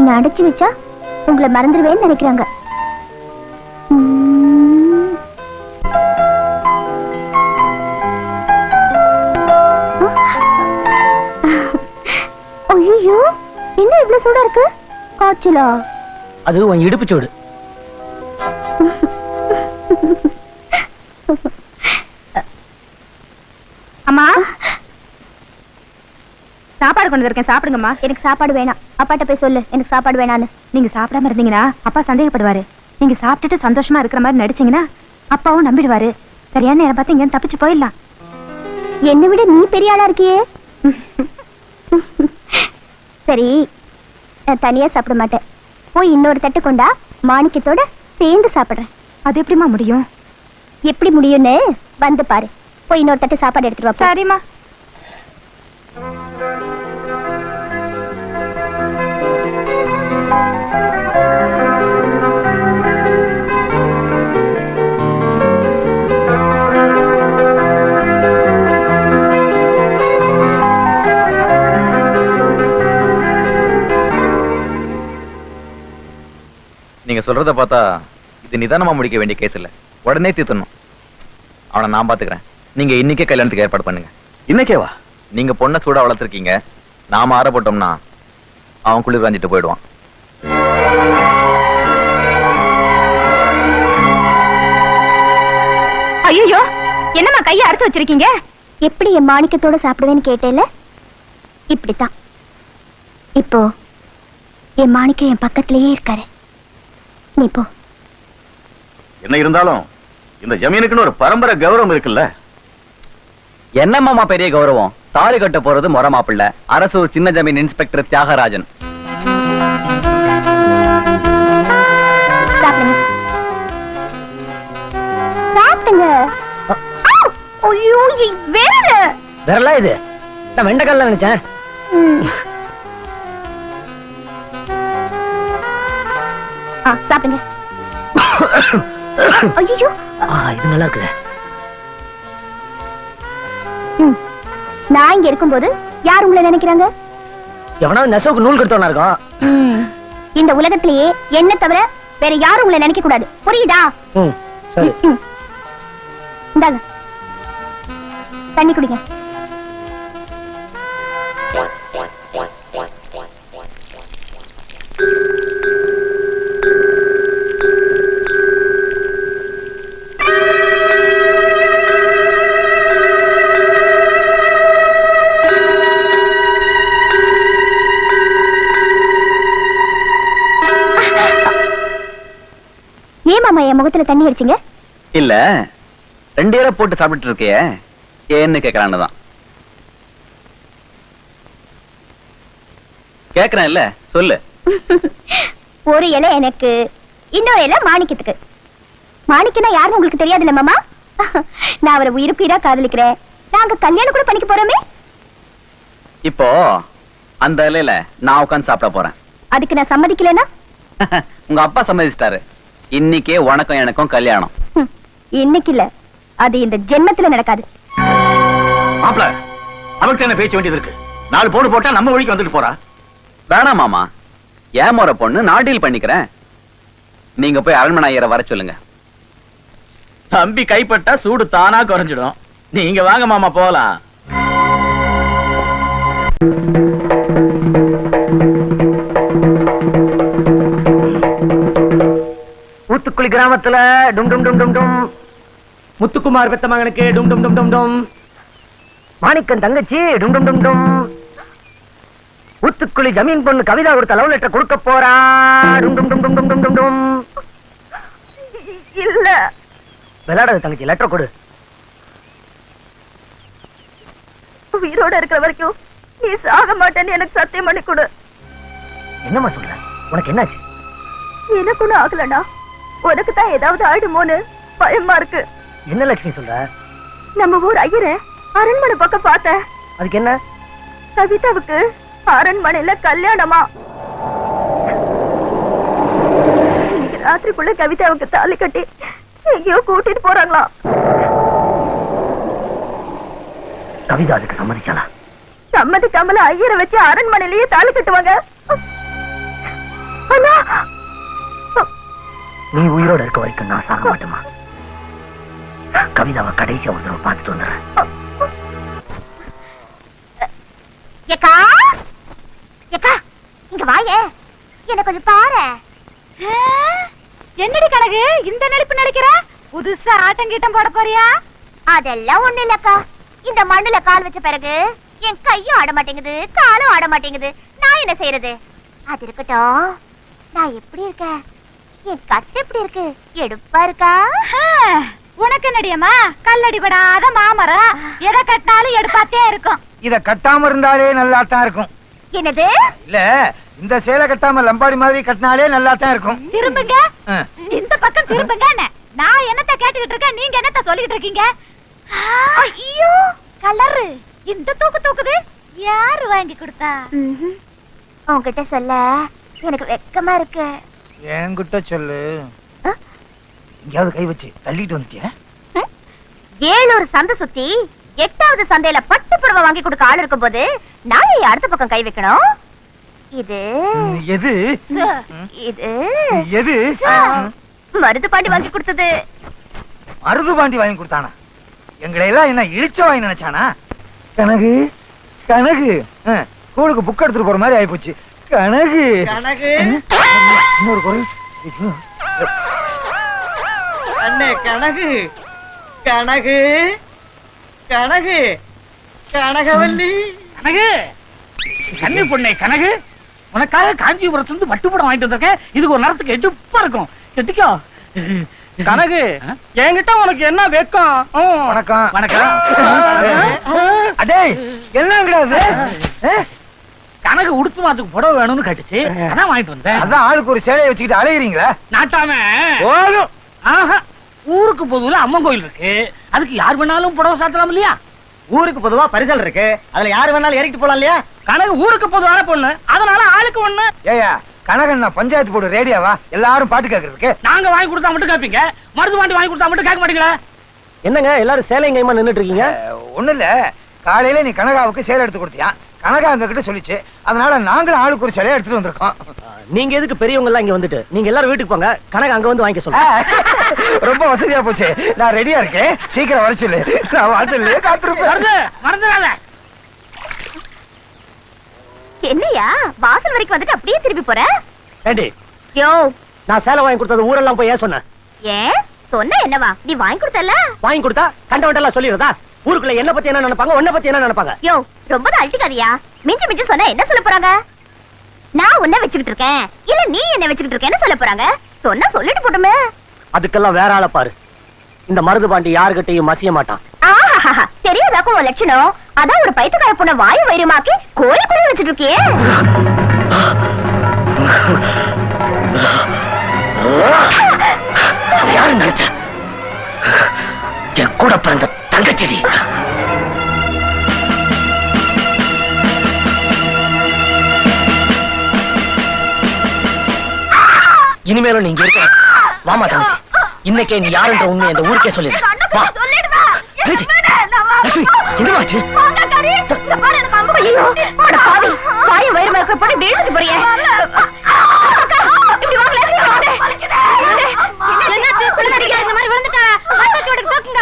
என்ன அடைச்சு வச்சா உங்களை மறந்துடுவேன்னு நினைக்கிறாங்க. ஐயோ, என்ன இவ்வளவு சூடா இருக்கு? காய்ச்சலா? அது உன் இடுப்பு சூடு. அம்மா, சாப்பாடு கொண்டு இருக்கேன், சாப்பிடுங்கம்மா. எனக்கு சாப்பாடு வேணாம். அப்பாட்ட போய் சொல்லு எனக்கு சாப்பாடு வேணான்னு. நீங்க சாப்பிடாம இருந்தீங்கன்னா அப்பா சந்தேகப்படுவாரு. நீங்க சாப்பிட்டுட்டு சந்தோஷமா இருக்கிற மாதிரி நடிச்சீங்கன்னா அப்பாவும் நம்பிடுவாரு. சரியான நேரம் பார்த்து இங்க தப்பிச்சு போயிடலாம். என்னை விட நீ பெரிய ஆளா இருக்கியே. சரி, நான் தனியா சாப்பிட மாட்டேன். போய் இன்னொரு தட்டு கொண்டா, மாணிக்கத்தோட சேர்ந்து சாப்பிடுறேன். அது எப்படிமா முடியும்? எப்படி முடியும்னு வந்து பாரு. போய் இன்னொரு தட்டு சாப்பாடு எடுத்துட்டு வா. சரிம்மா. நீங்க சொல்றத பார்த்தா இது நிதானமா முடிக்க வேண்டிய கேஸ் இல்ல, உடனே தீர்த்தணும். அவனை நான் பாத்துக்கிறேன். நீங்க இன்னைக்கே கல்யாணத்துக்கு ஏற்பாடு பண்ணுங்க. இன்னைக்கேவா? நீங்க பொண்ணை சூடா வளர்த்துருக்கீங்க. நாம ஆறப்பட்டோம்னா அவன் குளிர் காஞ்சிட்டு போயிடுவான். ஐயோ, என்னம்மா கையை அறுத்து வச்சிருக்கீங்க? எப்படி என் மாணிக்கத்தோட சாப்பிடுவேன்னு கேட்டேல, இப்படித்தான். இப்போ என் மாணிக்கம் என் பக்கத்திலேயே இருக்காரு. நீ போ. என்ன இருந்தாலும் இந்த ஜமீனுக்குன்னு ஒரு பரம்பரை கௌரவம் இருக்குல்ல. என்னம்மா பெரிய கௌரவம்? தாலி கட்ட போறது மொர மாப்பிள்ள, அரசூர் சின்ன ஜமீன் இன்ஸ்பெக்டர் தியாகராஜன். சாப்பிடுங்க. சாப்பிடுங்க. ஐயோ, வேறல வேறல இது. நான் வெண்டைக்கால நினைச்சேன். சாப்பிடுங்க. ஐயோ, இது நல்லா இருக்குது. நான் இங்க இருக்கும்போது யார் உங்களை நினைக்கிறாங்க? எவனாவது நெசவுக்கு நூல் கொடுத்தவனா இருக்கும். இந்த உலகத்திலேயே என்ன தவிர வேற யாரும் உங்களை நினைக்க கூடாது. புரியுதா? சரி. இந்தாங்க, தண்ணி குடிங்க. ஏமாமா என் முகத்துல தண்ணி அடிச்சிங்க? இல்ல, 2 இலை போட்டு சாப்பிட்டு இருக்கிய, ஏன்னு கேட்கலான்னு தான் கேக்குறேன். இல்ல சொல்லு. ஒரு இலை எனக்கு, இன்னொரு இலை மாணிக்கத்துக்கு. மாணிக்கனா யாருன்னு உங்களுக்கு தெரியாதுல்ல மாமா? நான் அவரை உயிருக்குயிரா காதலிக்கிறேன். நாங்க கல்யாணம் கூட பண்ணிக்க போறோமே. இப்போ அந்த இலையில நான் உட்கார்ந்து சாப்பிட போறேன். அதுக்கு நான் சம்மதிக்கலனா? உங்க அப்பா சம்மதிச்சிட்டாரு. இன்னைக்கே உனக்கும் எனக்கும் கல்யாணம். இன்னைக்கு இல்ல, அது இந்த ஜென்மத்துல நடக்காது. மாப்ள, அவர்கிட்ட என்ன பேச்ச வேண்டியது இருக்கு? 4 பவுன் போட்டா நம்ம வழிக்கு வந்துட்டு போறா. வேணாம் மாமா, ஏன் முறை பொண்ணு நான் டீல் பண்ணிக்கிறேன். நீங்க போய் அரண்மனை ஐயரை வர சொல்லுங்க. தம்பி கைப்பட்டா சூடு தானா குறைஞ்சிடும். நீங்க வாங்க மாமா போலாம். ஊத்துக்குளி கிராமத்துல டும் டும் டும் டும் டும். முத்துக்குமார் பெத்த மகனுக்கு டும் டும் டும் டும் டும். மாணிக்கன் தங்கச்சி டும் டும் டும் டும். ஊத்துக்குளி ஜமீன் பொண்ணு கவிதா கொடுத்த லவ் லெட்டர் கொடுக்க போறா. டும் டும் டும் டும் டும் டும் டும். இல்ல, விளையாடாத தங்கச்சி, லெட்டர் கொடு. உயிரோட இருக்கிற வரைக்கும் நீ சாக மாட்டேன்னு எனக்கு சத்தியம் பண்ணி கொடு. என்னம்மா சொல்ற? உனக்கு என்னாச்சு? எனக்கு ஒண்ணும் ஆகலண்ணா, உனக்கு தான் ஏதாவது ஆயிடுமோன்னு பயமா இருக்கு. என்ன லட்சுமி சொல்ற? நம்ம ஊர் ஐயரை அரண்மனை பக்கம் பார்த்தேன். அதுக்கு என்ன? கவிதாவுக்கு அரண்மனையில கல்யாணமா. இன்னைக்கு ராத்திரிக்குள்ள கவிதாவுக்கு தாலி கட்டி எங்கேயோ கூட்டிட்டு போறாங்களா. கவிதா அதுக்கு சம்மதிச்சாளா? சம்மதிக்காமல ஐயரை வச்சு அரண்மனையிலேயே தாலி கட்டுவாங்க. நீ உயிரோட இருக்க வரைக்கும் நான் சாக மாட்டேமா. கவிதாவை கடைசியா ஒரு தடவை பார்த்துட்டு வந்துடுறேன். ஏக்கா ஏக்கா இங்க வாயே, என்ன கொஞ்சம் பாரு. என்னடி கணக்கு இந்த நெளிப்பு நடிக்கிற? புதுசா ஆட்டங்கீட்டம் போட போறியா? அதெல்லாம் ஒண்ணு இல்லக்கா, இந்த மண்ணுல கால் வச்ச பிறகு என் கையும் ஆட மாட்டேங்குது, காலும் ஆட மாட்டேங்குது. நான் என்ன செய்யறது? அது இருக்கட்டும், நான் எப்படி இருக்கேன்? என் கட்டு எப்படி இருக்கு? எடுப்பா இருக்கா? உனக்கு நடியம்மா கல்லடிபடாத மாமரம், எதை கட்டினாலும் எடுப்பாத்தே இருக்கும். இத கட்டாம இருந்தாலே நல்லா தான் இருக்கும். என்னது? இல்ல இந்த சேலை கட்டாம லம்பாடி மாதிரி கட்டினாலே நல்லா தான் இருக்கும். திரும்புங்க, இந்த பக்கம் திரும்புங்க. நான் என்னத்த கேட்டுக்கிட்டு இருக்கேன், நீங்க என்னத்த சொல்லிட்டு இருக்கீங்க? ஐயோ கலரு இந்த தூக்கு தூக்குது, யாரு வாங்கி கொடுத்தா? உன்கிட்ட சொல்ல எனக்கு வெக்கமா இருக்கு. என்கிட்ட சொல்லு. எங்கயாவது கை வச்சு தள்ளிட்டு வந்துட்டியா? 7 சந்தை சுத்தி 8வது சந்தையில பட்டு புடவை வாங்கி கொடுக்க ஆள் இருக்கும் போது நான் ஏன் அடுத்த பக்கம் கை வைக்கணும்? இது எது இது எது? மருது பாண்டி வாங்கி கொடுத்தது. மருது பாண்டி வாங்கி கொடுத்தானா? எங்களை எல்லாம் என்ன இழிச்ச வாங்கி நினைச்சானா? கனகு கனகு ஸ்கூலுக்கு புக் எடுத்துட்டு போற மாதிரி ஆயிப்போச்சு. கனகு கனகு இன்னொரு குரல். அண்ணே கனகு கனகு கனகு கனகவல்லி கனகு, கண்ணி பொண்ணே கனகு, உனக்காக காஞ்சிபுரத்துல இருந்து பட்டுப்படம் வாங்கிட்டு வந்திருக்கேன். இதுக்கு ஒரு நேரத்துக்கு எடுப்பா இருக்கும், எட்டிக்கோ. கனகு என்கிட்ட உனக்கு என்ன வெக்கம்? வணக்கம் வணக்கம். அடே எல்லாம் கிடையாது. கனகு உடுத்து மாத்துக்கு புடவை வேணும்னு கேட்டுச்சு, அதான் வாங்கிட்டு வந்தேன். அதான் ஆளுக்கு ஒரு சேலையை வச்சுக்கிட்டு அலையிறீங்களா? நாட்டாம போதும். ஆஹா, ஊருக்கு பொதுவுல அம்மன் கோயில் இருக்கு, அதுக்கு யார் வேணாலும் புடவை சாத்தலாம் இல்லையா? ஊருக்கு பொதுவா பரிசல் இருக்கு, அதுல யாரு வேணாலும் இறக்கிட்டு போலாம் இல்லையா? கனகு ஊருக்கு பொதுவான பொண்ணு, அதனால ஆளுக்கு ஒண்ணு. ஏயா கனகண்ணா பஞ்சாயத்து போடு ரேடியோவா எல்லாரும் பாட்டு கேட்கறதுக்கு? நாங்க வாங்கி கொடுத்தா மட்டும் கேப்பீங்க, மருது பாண்டி வாங்கி கொடுத்தா மட்டும் கேட்க மாட்டீங்களா? என்னங்க எல்லாரும் சேலைங்கயமா நின்னுட்டு இருக்கீங்க? ஒண்ணு இல்ல, காலையில நீ கனகாவுக்கு சேலை எடுத்து கொடுத்தியா, கனகா எங்க கிட்ட சொல்லிச்சு, அதனால நாங்களும் ஆளுக்கு ஒரு சேலையை எடுத்துட்டு வந்திருக்கோம். நீங்க எதுக்கு பெரியவங்க எல்லாம் இங்க வந்துட்டு? நீங்க எல்லாரும் வீட்டுக்கு போங்க, கனகா அங்க வந்து வாங்கிக்க சொல்லுங்க. ரொம்ப வசதியா போச்சு. நான் ரெடியா இருக்கேன், சீக்கிரம் வர சொல்லு. நான் வாசல்லையே காத்திருப்பேன். மறந்துடாத. என்னையா வாசல் வரைக்கும் வந்துட்டு அப்படியே திருப்பி போற? ஏண்டி யோ, நான் சேலை வாங்கி கொடுத்தது ஊரெல்லாம் போய் ஏன் சொன்னேன்? ஏன் சொன்ன என்னவா? நீ வாங்கி கொடுத்தல. வாங்கி கொடுத்தா கண்டவன்ட்டெல்லாம் சொல்லிடுறதா? ஊருக்குள்ள என்ன பத்தி என்ன நினைப்பாங்க, உன்னை பத்தி என்ன நினைப்பாங்க? யோ, ரொம்ப அழட்டிக்காதியா. மிஞ்சி மிஞ்சி சொன்னா என்ன சொல்ல போறாங்க? நான் உன்னை வச்சுக்கிட்டு இருக்கேன், இல்ல நீ என்ன வச்சுக்கிட்டு இருக்கேன்னு சொல்ல போறாங்க. சொன்னா சொல்லிட்டு போட்டுமே. அதுக்கெல்லாம் வேற ஆளை பாரு. இந்த மருது பாண்டி யாருகிட்டையும் மசிய மாட்டான். ஆஹா, தெரியாதாக்கும் உன் லட்சணம். அதான் ஒரு பைத்தியக்கார பொண்ண வாயு வைரமாக்கி கோயிலுக்குள்ள வச்சுட்டு இருக்கியே. யாரு நினைச்ச? என் கூட பிறந்த தங்கச்சிடி. இனிமேலும் நீங்க இருக்க. வாமா தங்கச்சி, இன்னைக்கே நீ யாருன்ற உண்மை அந்த ஊருக்கே சொல்லிடு. வா தங்கச்சி. லட்சுமி, என்னமாச்சு? வாயு வைரமா இருக்கிற பொண்ணு இப்படி இழுத்துட்டு போறியே. இப்படி வாங்கல, என்னாச்சு? பிள்ளை நடிகை இந்த மாதிரி விழுந்துட்டா, மருத்துவச்சுவடுக்கு தூக்குங்க.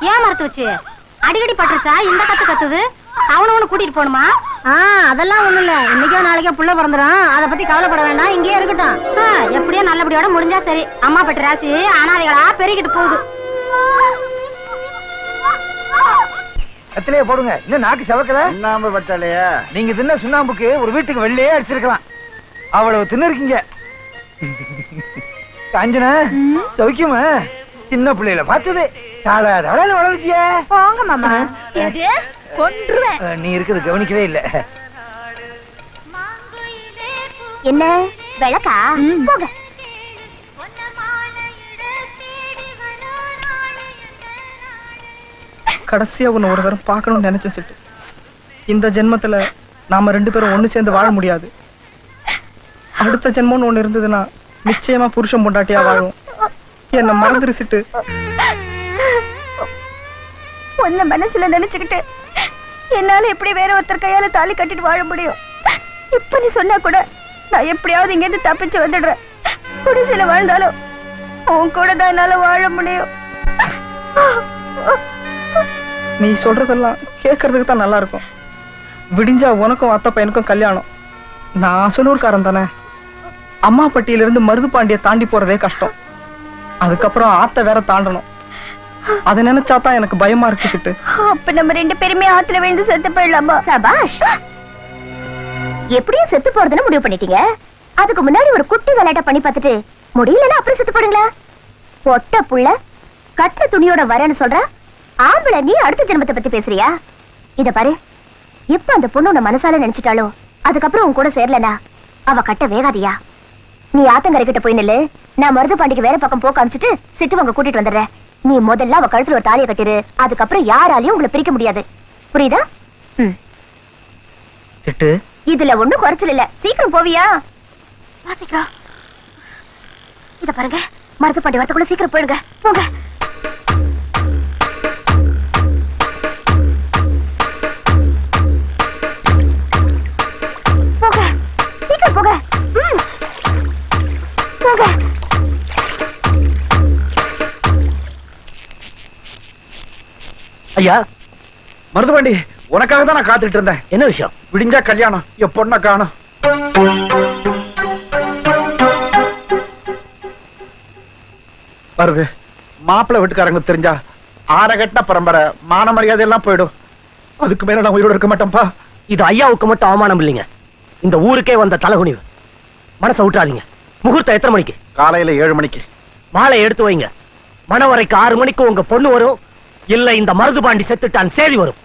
ஏன் மரத்து வச்சு அடிக்கடி பட்டுருச்சா? இந்த கத்து கத்துது, அவனு கூட்டிட்டு போகணுமா? அதெல்லாம் ஒண்ணு இல்ல, இன்னைக்கோ நாளைக்கோ புள்ள பிறந்துடும், அத பத்தி கவலைப்பட வேண்டாம், இங்கேயே இருக்கட்டும். எப்படியோ நல்லபடியோட முடிஞ்சா சரி. அம்மா பட்டு ராசி அனாதைகளா பெருகிட்டு போகுது. கத்திலேயே போடுங்க, இன்னும் நாக்கு சவக்கல. சுண்ணாம்பு பட்டாலையா? நீங்க தின்ன சுண்ணாம்புக்கு ஒரு வீட்டுக்கு வெள்ளையே அடிச்சிருக்கலாம். அவ்வளவு தின்னு இருக்கீங்க. காஞ்சனா சௌக்கியமா? சின்ன பிள்ளையில பார்த்தது தடன்னு வளர்ச்சிய. போங்க மாமா. கொன்றுவேன். நீ இருக்கிறது கவனிக்கவே இல்ல. என்ன விளக்கா? போக. கடைசியா உன்னை ஒரு தரம் பார்க்கணும்னு நினைச்சேன் சிட்டு. இந்த ஜென்மத்துல நாம 2 பேரும் ஒண்ணு சேர்ந்து வாழ முடியாது. அடுத்த ஜென்மம்னு ஒண்ணு இருந்ததுன்னா நிச்சயமா புருஷன் பொண்டாட்டியா வாழும். என்ன மறந்துரு சிட்டு. உன்ன மனசுல நினைச்சுக்கிட்டு என்னால எப்படி வேற ஒருத்தர் கையால தாலி கட்டிட்டு வாழ முடியும்? இப்ப நீ சொன்னா கூட நான் எப்படியாவது இங்க இருந்து தப்பிச்சு வந்துடுறேன். குடிசையில வாழ்ந்தாலும் உன் கூட தான் என்னால வாழ முடியும். நீ சொல்றதெல்லாம் கேட்கறதுக்கு தான் நல்லா இருக்கும். விடிஞ்சா உனக்கும் அத்தை பையனுக்கும் கல்யாணம். நான் அசனூர்காரன் தானே. அம்மாப்பட்டியில இருந்து மருதுபாண்டிய தாண்டி போறதே கஷ்டம். அதுக்கப்புறம் ஆத்த வேற தாண்டணும். அதை நினைச்சாதான் எனக்கு பயமா இருக்கு சிட்டு. அப்ப நம்ம 2 பேருமே ஆத்துல விழுந்து செத்து போயிடலாமா? சபாஷ், எப்படியும் செத்து போறதுன்னு முடிவு பண்ணிட்டீங்க. அதுக்கு முன்னாடி ஒரு குட்டி விளையாட்ட பண்ணி பார்த்துட்டு முடியலன்னா அப்புறம் செத்து போடுங்களா? பொட்ட புள்ள கட்ட துணியோட வரேன்னு சொல்ற ஆம்பளை, நீ அடுத்த ஜென்மத்தை பத்தி பேசுறியா? இத பாரு, இப்ப அந்த பொண்ணு உன்னை மனசால நினைச்சிட்டாலோ அதுக்கப்புறம் உன் கூட சேரலனா அவ கட்ட வேகாதியா? நீ ஆத்தங்கரை கிட்ட போய் நில்லு. நான் மருது பாண்டிக்கு வேற பக்கம் போக்க அமிச்சிட்டு சிட்டுவங்க கூட்டிட்டு வந்துடுறேன். நீ முதல்ல அவ கழுத்துல ஒரு தாலியை கட்டிரு. அதுக்கப்புறம் யாராலையும் உங்களை பிரிக்க முடியாது. புரியுதா? சிட்டு, இதுல ஒண்ணும் குறைச்சல் இல்ல. சீக்கிரம் போவியா? சீக்கிரம். இத பாருங்க, மருது பாண்டி வரத்துக்குள்ள சீக்கிரம் போயிடுங்க. போங்க. போங்க, சீக்கிரம் போங்க. போங்க. ஐயா மருதுபாண்டி, உனக்காக தான் நான் காத்துட்டு இருந்தேன். என்ன விஷயம்? விடிஞ்சா கல்யாணம், என் பொண்ணை காணோம். வருது மாப்பிள்ளை வீட்டுக்காரங்களுக்கு தெரிஞ்சா ஆரகட்டின பரம்பரை மான மரியாதை எல்லாம் போயிடும். அதுக்கு மேல நான் உயிரோடு இருக்க மாட்டேன்ப்பா. இது ஐயாவுக்கு மட்டும் அவமானம் இல்லைங்க, இந்த ஊருக்கே வந்த தலைகுனிவு. மனசை விட்டுறாதீங்க. முகூர்த்தம் எத்தனை மணிக்கு? காலையில 7 மணிக்கு. மாலை எடுத்து வைங்க. மணவரைக்கு 6 மணிக்கு உங்க பொண்ணு வரும். இல்ல இந்த மருது பாண்டி செத்துட்டான் சேதி வரும்.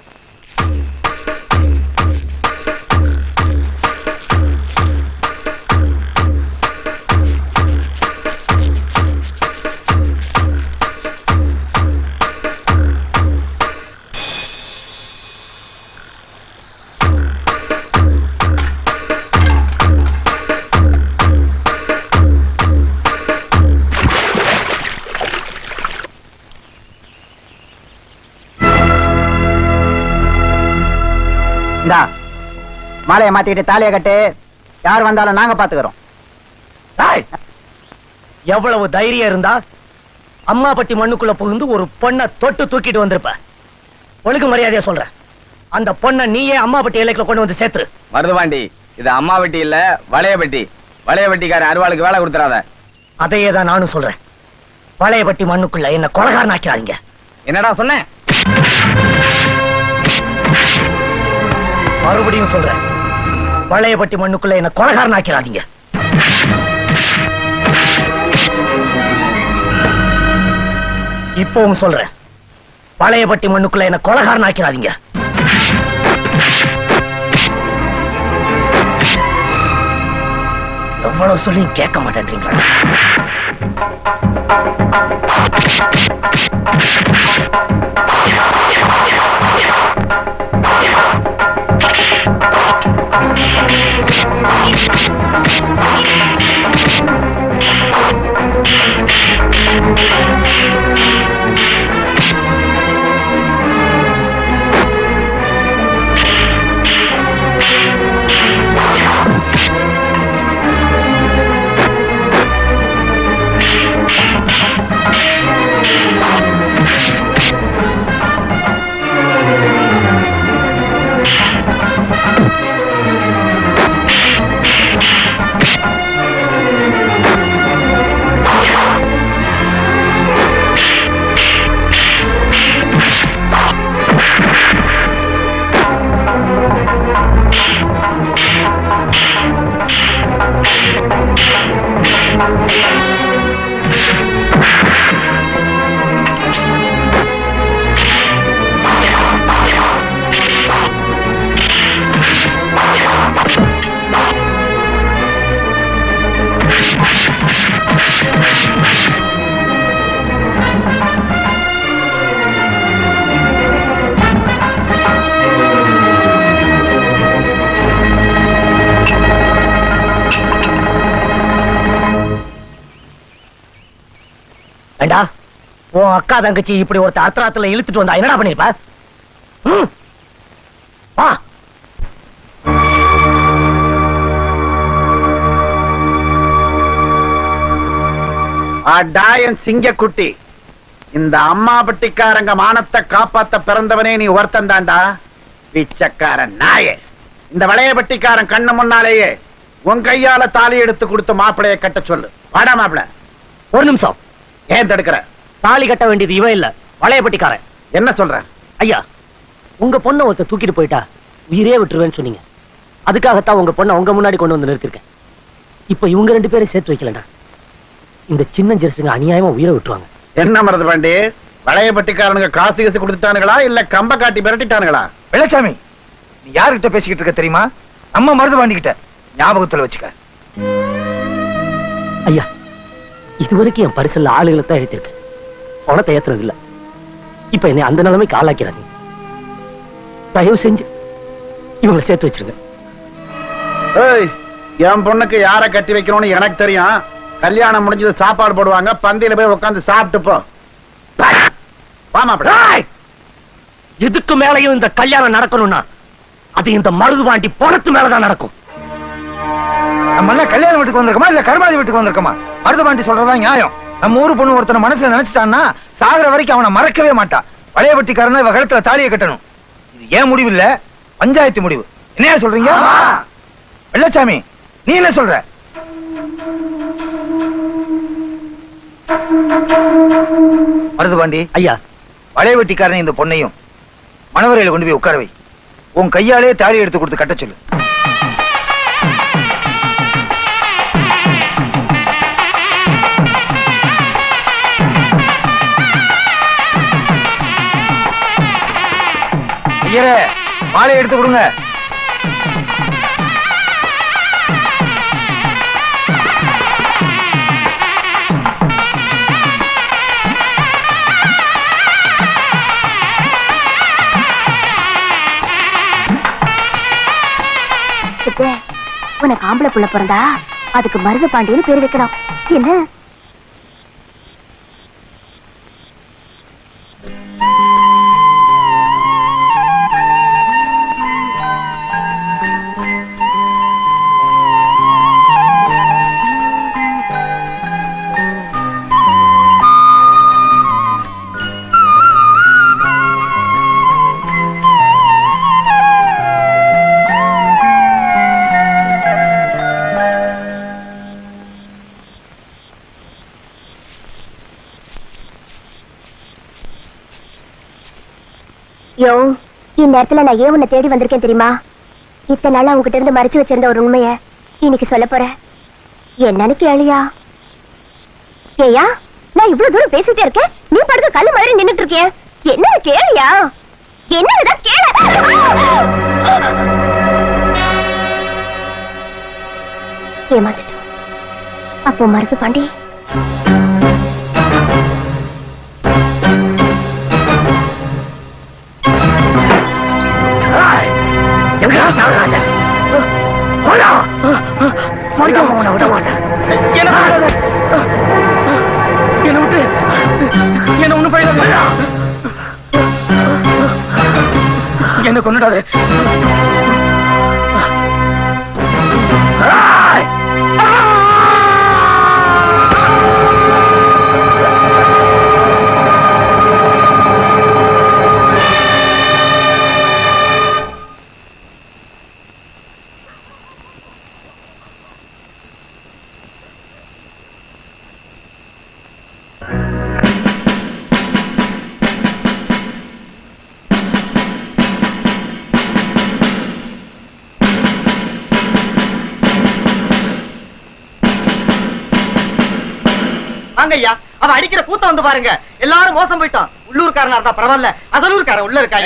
மாலையை மாத்திக்கிட்டு தாலியை கட்டு. யார் வந்தாலும் நாங்க பாத்துக்கிறோம். எவ்வளவு தைரியம் இருந்தா அம்மாப்பட்டி மண்ணுக்குள்ள புகுந்து ஒரு பொண்ணை தொட்டு தூக்கிட்டு வந்திருப்ப. ஒழுங்கு மரியாதையா சொல்ற, அந்த பொண்ணை நீயே அம்மாப்பட்டி எல்லைக்குள்ள கொண்டு வந்து சேர்த்துரு. மருதுபாண்டி, இது அம்மா வெட்டி இல்ல வளையபட்டி. வளையபட்டிக்காரன் அருவாளுக்கு வேலை கொடுத்துறாத. அதையே தான் நானும் சொல்றேன். வளையப்பட்டி மண்ணுக்குள்ள என்ன கொலகாரன் ஆக்கிறாதீங்க. என்னடா சொன்னேன்? மறுபடியும் சொல்றேன், வளையப்பட்டி மண்ணுக்குள்ள என்ன கொலகாரன் ஆக்கிறாதீங்க. இப்பவும் சொல்றேன், வளையப்பட்டி மண்ணுக்குள்ள என்ன கொலகாரன் ஆக்கிறாதீங்க. எவ்வளவு சொல்லி கேட்க மாட்டேன்றீங்களா? ஏண்டா, உன் அக்கா தங்கச்சி இப்படி ஒருத்த அத்திராத்துல இழுத்துட்டு வந்தா என்னடா பண்ணிருப்ப? அடா என் சிங்கக்குட்டி, இந்த அம்மா பட்டிக்காரங்க மானத்தை காப்பாத்த பிறந்தவனே நீ ஒருத்தன் தாண்டா. பிச்சைக்காரன் நாயே, இந்த வளையபட்டிக்காரன் கண்ணு முன்னாலேயே உன் கையால தாலி எடுத்து கொடுத்து மாப்பிளைய கட்ட சொல்லு. வாடா மாப்பிள. ஒரு நிமிஷம். ஏன் தடுக்கிற? தாலி கட்ட வேண்டியது இவன் இல்ல, வளையப்பட்டிக்காரன். என்ன சொல்ற? ஐயா, உங்க பொண்ணை ஒருத்தர் தூக்கிட்டு போயிட்டா உயிரே விட்டுருவேன்னு சொன்னீங்க. அதுக்காகத்தான் உங்க பொண்ணை உங்க முன்னாடி கொண்டு வந்து நிறுத்திருக்கேன். இப்ப இவங்க 2 பேரும் சேர்த்து வைக்கலடா, இந்த சின்ன ஜெர்சிங்க அநியாயமா உயிரை விட்டுருவாங்க. என்ன மருது பாண்டி, வளையபட்டிக்காரனுங்க காசு காசு கொடுத்துட்டானுங்களா இல்ல கம்ப காட்டி மிரட்டிட்டானுங்களா? வெள்ளச்சாமி, நீ யாருகிட்ட பேசிக்கிட்டு இருக்க தெரியுமா? நம்ம மருது பாண்டிக்கிட்ட. ஞாபகத்துல வச்சுக்க. ஐயா, இதுவரைக்கும் என் பரிசல்ல ஆளுகளை தான் ஏத்திருக்கேன், பணத்தை ஏத்துறது இல்ல. இப்ப என்னை அந்த நிலைமைக்கு ஆளாக்கிறாங்க. தயவு செஞ்சு இவங்களை சேர்த்து வச்சிருங்க. ஏய், என் பொண்ணுக்கு யார கட்டி வைக்கணும்னு எனக்கு தெரியும். கல்யாணம் முடிஞ்சது சாப்பாடு போடுவாங்க, பந்தியில போய் உட்கார்ந்து சாப்பிட்டு போ. வா மாப்பிள. இதுக்கு மேலையும் இந்த கல்யாணம் நடக்கணும்னா அது இந்த மருதுபாண்டி பணத்து மேலதான் நடக்கும். நம்ம எல்லாம் கல்யாண வீட்டுக்கு வந்திருக்கோமா இல்ல கருமாதி வீட்டுக்கு வந்திருக்கோமா? மருது பாண்டி சொல்றதா நியாயம். நம்ம ஊரு பொண்ணு ஒருத்தனை மனசுல நினைச்சிட்டான்னா சாகுற வரைக்கும் அவனை மறக்கவே மாட்டான். வளையபட்டிக்காரன் இவ கழுத்துல தாலியை கட்டணும். இது ஏன் முடிவு இல்ல, பஞ்சாயத்து முடிவு. என்ன சொல்றீங்க? வெள்ளச்சாமி, நீ என்ன சொல்ற? மருதுபாண்டி ஐயா, வளையவெட்டிக்காரன் இந்த பொண்ணையும் மணவரையில கொண்டு போய் உட்கார வை. உன் கையாலே தாலி எடுத்து கொடுத்து கட்ட சொல்லு. ஐயரே, மாலை எடுத்து கொடுங்க. உனக்கு ஆம்பளை புள்ள பிறந்தா அதுக்கு மருது பாண்டியன்னு பேர் வைக்கணும். என்ன? யோ, இந்நேரத்துல நான் ஏன் உன்னை தேடி வந்திருக்கேன் தெரியுமா? இத்தனை நாளா உங்ககிட்ட இருந்து மறைச்சு வச்சிருந்த ஒரு உண்மைய இன்னைக்கு சொல்ல போறேன். என்னன்னு கேளியா? ஏயா, நான் இவ்வளவு தூரம் பேசிட்டே இருக்கேன், நீ படுக்க கல்லு மாதிரி நின்னுட்டு இருக்கிய. என்ன கேளியா? என்னதான் கேள? ஏமாந்துட்டோம். அப்போ மருது பாண்டி விட மாட்டேன். என்ன விட்டு என்ன ஒண்ணு போயிடாத. என்ன கொண்டுடாது. ஐயா, அவ அடிக்கிற கூத்த வந்து பாருங்க. எல்லாரும் மோசம் போயிட்டோம். உள்ளூர்காரனா இருந்தா பரவாயில்ல, அதலூர்காரன் உள்ள இருக்கா?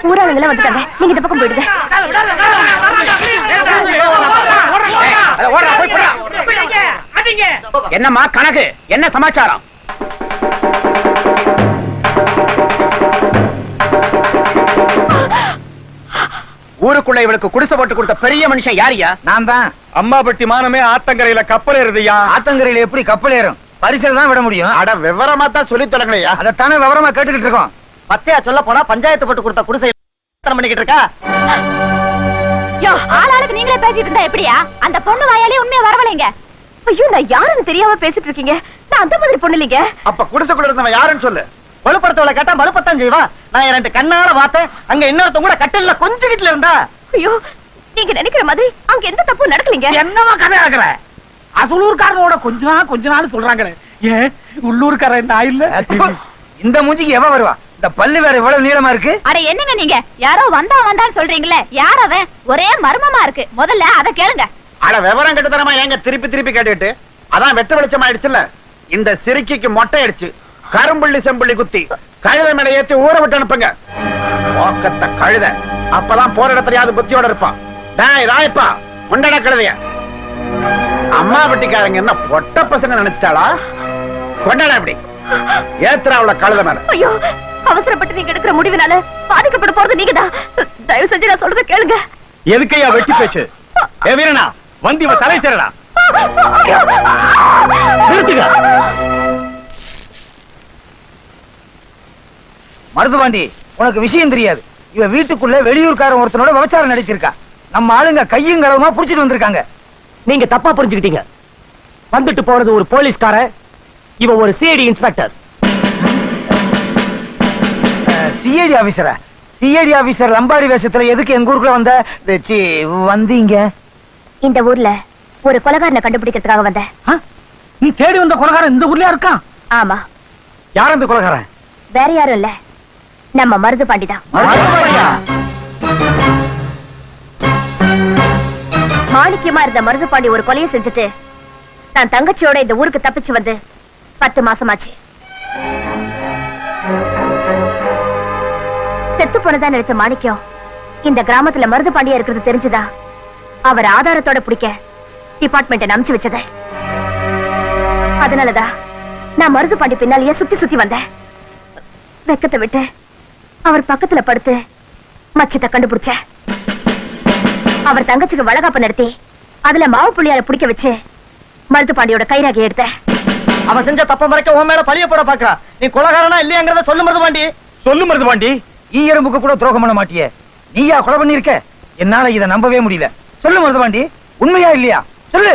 ஊராளுங்கள வந்துட்டாங்க, நீங்க இந்த பக்கம் போயிடுங்க. என்னம்மா கணக்கு, என்ன சமாச்சாரம்? ஊருக்குள்ள இவளுக்கு குடிசை போட்டு கொடுத்த பெரிய மனுஷன் யாரியா? நான் தான். அம்மா பட்டி மானமே ஆத்தங்கரையில கப்பல் ஏறுதையா? ஆத்தங்கரையில எப்படி கப்பல் ஏறும்? பரிசல் தான் விட முடியும். அட விவரமா தான் சொல்லி தொடங்கலையா? அதைத்தானே விவரமா கேட்டுக்கிட்டு இருக்கோம். 10 பச்சையா சொல்ல போனா பஞ்சாயத்து போட்டு கொடுத்த குடிசை பண்ணிக்கிட்டு இருக்கா. யோ ஆளாளுக்கு நீங்களே பேசிட்டு இருந்தா எப்படியா? அந்த பொண்ணு வாயாலே உண்மையா வரவலைங்க. ஐயோ நான் யாருன்னு தெரியாம பேசிட்டு இருக்கீங்க. நான் அந்த மாதிரி பொண்ணு இல்லைங்க. அப்ப குடிசைக்குள்ள இருந்தவன் யாருன்னு சொல்லு. வலுப்படுத்தவளை கேட்டா மலுப்பத்தான் செய்வா. நான் 2 கண்ணால பார்த்தேன். அங்க இன்னொருத்தன் கூட கட்டில்ல கொஞ்சம் வீட்டுல இருந்தா. ஐயோ நீங்க நினைக்கிற மாதிரி அங்க எந்த தப்பும் நடக்கலீங்க. என்னவா கதை ஆகுற? அசலூர்காரனோட கொஞ்ச நாள் சொல்றாங்களே, ஏன் உள்ளூர்காரன் நான் இல்ல? இந்த மூஞ்சிக்கு எவ வருவா? இந்த பல்லு வேற இவ்வளவு நீளமா இருக்கு. அட என்னங்க நீங்க யாரோ வந்தான்னு சொல்றீங்களே, யார் அவன்? ஒரே மர்மமா இருக்கு. முதல்ல அத கேளுங்க. அட விவரம் கெட்டுத்தனமா ஏங்க திருப்பி கேட்டுட்டு? அதான் வெட்ட வெளிச்சம் ஆயிடுச்சுல்ல. இந்த சிரிக்கிக்கு மொட்டை அடிச்சு கரும்புள்ளி செம்புள்ளி குத்தி கழுத மேல ஏத்தி ஊற விட்டு அனுப்புங்க. போக்கத்த கழுத அப்பதான் போற இடத்துலயாவது புத்தியோட இருப்பான். டேய் ராயப்பா, முண்டட கழுதைய. அம்மா பட்டிக்காரங்க என்ன பொட்ட பசங்க நினைச்சிட்டாளா? கொண்டாடா இப்படி ஏத்துறா அவள கழுத மேல. ஐயோ அவசரப்பட்டு நீங்க எடுக்கிற முடிவினால பாதிக்கப்பட போறது நீங்கதான். தயவு செஞ்சு நான் சொல்றத கேளுங்க. எதுக்கையா வெட்டி பேச்சு? ஏ வீரனா, வந்து இவ தலை சேரடா. நிறுத்துங்க. மருதுபாண்டி, உனக்கு விஷயம் தெரியாது. இவ வீட்டுக்குள்ள வெளியூர்காரன் ஒருத்தனோட விபச்சாரம் நடத்திருக்கா. நம்ம ஆளுங்க கையும் களவுமா புடிச்சிட்டு வந்திருக்காங்க. நீங்க தப்பா புரிஞ்சுக்கிட்டீங்க. வந்துட்டு போறது ஒரு போலீஸ்காரன், இவன் ஒரு சிஐடி இன்ஸ்பெக்டர். சிஐடி ஆபீசரா? சிஐடி ஆபீசர் லம்பாடி வேஷத்துல எதுக்கு எங்க ஊருக்குள்ள வந்தீங்க? இந்த ஊர்ல ஒரு கொலைகாரனை கண்டுபிடிக்கிறதுக்காக வந்தேன். நீ தேடி வந்த கொலைகாரன் இந்த ஊர்லயா இருக்கான்? ஆமா. யார் அந்த கொலைகாரன்? வேற யாரும் இல்ல, நம்ம மருது பாண்டிதான். மாணிக்கியமா இருந்த மருது பாண்டி ஒரு கொலையை செஞ்சுட்டு நான் தங்கச்சியோட இந்த ஊருக்கு தப்பிச்சு வந்து 10 மாசமாச்சு. செத்து போனதா நினைச்ச மாணிக்கம் இந்த கிராமத்துல மருது பாண்டியா இருக்கிறது தெரிஞ்சுதா அவர் ஆதாரத்தோட பிடிக்க டிபார்ட்மெண்ட் அனுப்பிச்சு வச்சத. அதனாலதான் நான் மருது பாண்டி பின்னாலேயே சுத்தி வந்தேன். வெக்கத்தை விட்டு அவர் பக்கத்துல படுத்து மச்சத்தை கண்டுபிடிச்ச. அவர் தங்கச்சிக்கு வளகாப்பு நடத்தி அதுல மாவு புள்ளியால பிடிக்க வச்சு மருது பாண்டியோட கைராகி எடுத்த. அவன் செஞ்ச தப்ப மறைக்க உன் மேல பழிய போட பாக்குறா. நீ கொலைகாரனா இல்லையாங்கறத சொல்லு மருதுபாண்டி. சொல்லு மருதுபாண்டி. ஈயரம்புக்கு கூட துரோகம் பண்ண மாட்டியே, நீயா கொலை பண்ணிருக்க? என்னால இதை நம்பவே முடியல. சொல்லு மருதுபாண்டி, உண்மையா இல்லையா சொல்லு.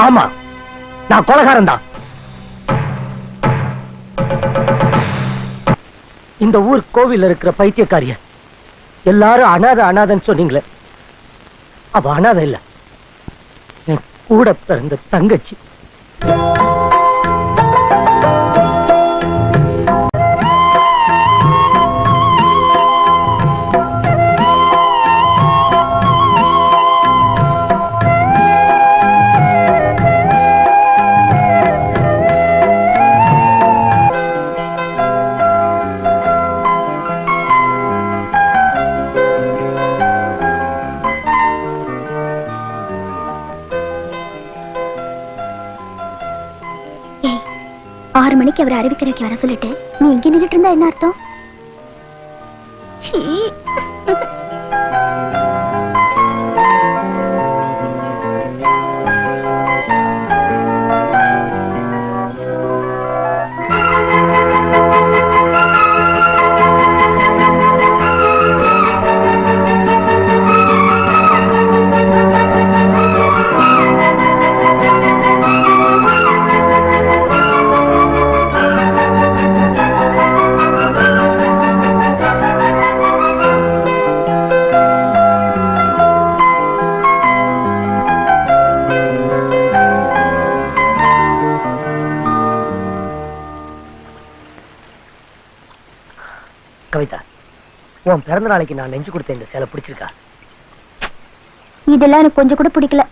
ஆமா, நான் கொலைகாரன் தான். இந்த ஊர் கோவில் இருக்கிற பைத்தியக்காரிய எல்லாரும் அனாதைன்னு சொன்னீங்களே, அவ அனாதை இல்ல, என் கூட பிறந்த தங்கச்சி. ஏய், 6 மணிக்கு அவர் அறிவிக்கிறதுக்கு வர சொல்லிட்டு நீ இங்க நின்னுட்டு இருந்தா என்ன அர்த்தம்? சீ. கவிதா, உன் பிறந்த நாளைக்கு நான் நெஞ்சு கொடுத்த இந்த சேலை பிடிச்சிருக்கா? இதெல்லாம் எனக்கு கொஞ்சம் கூட பிடிக்கல.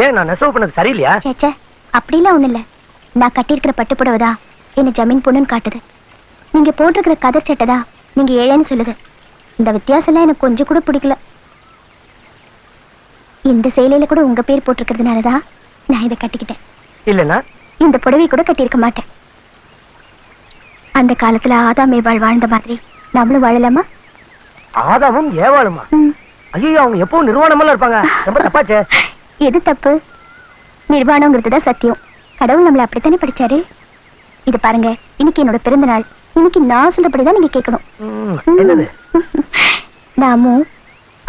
ஏன் நான் நெசவு பண்ணது சரியில்லையா? சேச்சே, அப்படிலாம் ஒண்ணு இல்ல. நான் கட்டியிருக்கிற பட்டுப்புடவைதான் என்ன ஜமீன் பொண்ணுன்னு காட்டுது. நீங்க போட்டிருக்கிற கதர் சட்டைதான் நீங்க ஏழைன்னு சொல்லுது. இந்த வித்தியாசம் எல்லாம் எனக்கு கொஞ்சம் கூட பிடிக்கல. இந்த சேலையில கூட உங்க பேர் போட்டிருக்கிறதுனாலதான் நான் இதை கட்டிக்கிட்டேன். இல்லன்னா இந்த புடவை கூட கட்டியிருக்க மாட்டேன். அந்த காலத்துல ஆதாம் ஏவாள் வாழ்ந்த மாதிரி நம்மளும் வாழலாமா? ஆதாமும் ஏவாளுமா? ஐயோ, அவங்க எப்பவும் நிர்வாணமெல்லாம் இருப்பாங்க. ரொம்ப தப்பாச்சே. எது தப்பு? நிர்வாணங்கிறது தான் சத்தியம். கடவுள் நம்மளை அப்படித்தானே படிச்சாரு. இது பாருங்க, இன்னைக்கு என்னோட பிறந்த நாள். இன்னைக்கு நான் சொல்றபடிதான் நீங்க கேட்கணும். என்னது? நாமும்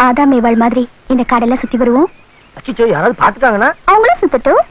ஆதாம் ஏவாள் மாதிரி இந்த காடெல்லாம் சுத்தி வருவோம். அச்சோ, யாராவது பாத்துட்டாங்கன்னா அவங்களும் சுத்தட்டும்.